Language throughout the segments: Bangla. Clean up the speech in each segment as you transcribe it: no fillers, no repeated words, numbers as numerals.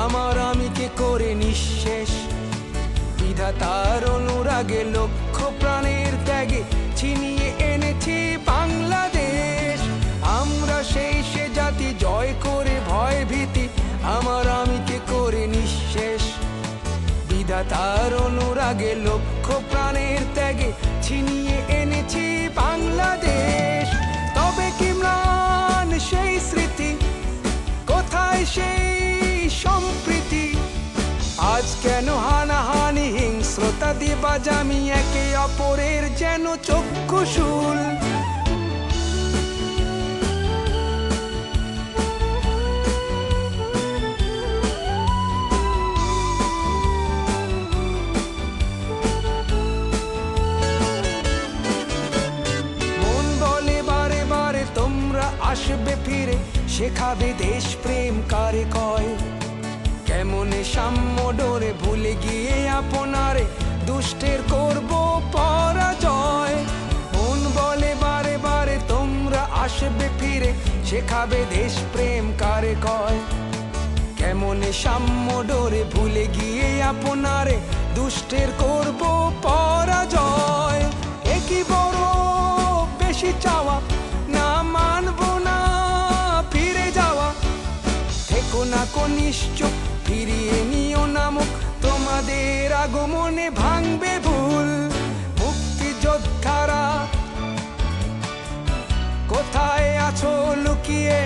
আমার আমিকে করে নিঃশেষ। বিধাতার অনুরাগে লক্ষ প্রাণের ত্যাগে ছিনিয়ে এনেছি বাংলাদেশ। আমরা সেই সে জাতি জয় করে ভয় ভীতি, আমার আমিকে করে নিঃশেষ। বিধাতার অনুরাগে লক্ষ প্রাণের ত্যাগে ছিনিয়ে এনেছি বাংলাদেশ। তবে কি ম্লান সেই স্মৃতি, কোথায় সেই সম্প্রীতি? আজ কেন হানাহানি হিংস্রতা দিবাজামি, একে অপরের যেন চক্ষুশূল। মন বলে বারে বারে তোমরা আসবে ফিরে, শেখাবে দেশ প্রেম কারে কয়। কেমনে সাম্য ডোরে ভুলে গিয়ে আপনারে দুষ্টের করব পরাজয়। মন বলে বারে বারে তোমরা আসবে ফিরে, শেখাবে দেশ প্রেম কারে কয়। কেমনে সাম্য ডোরে ভুলে গিয়ে আপনারে দুষ্টের করব পরাজয়। একই বড় বেশি চাওয়া, না মানব না ফিরে যাওয়া। থেকো না নিশ্চুপ, ফিরিয়ে নিও না মুখ, তোমাদের আগমনে ভাঙবে ভুল। মুক্তিযোদ্ধারা কোথায় আছো লুকিয়ে,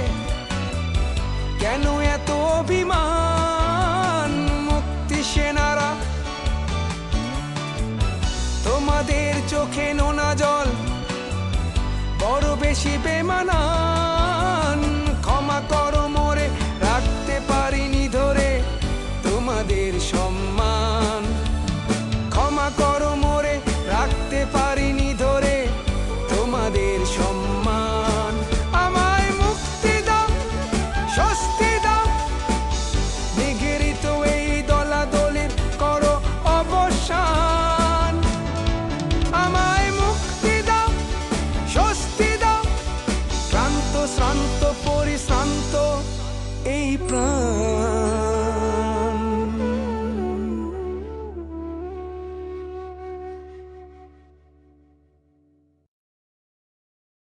কেন এত অভিমান? মুক্তি সেনারা তোমাদের চোখে নোনা জল, বড় বেশি বেমানা।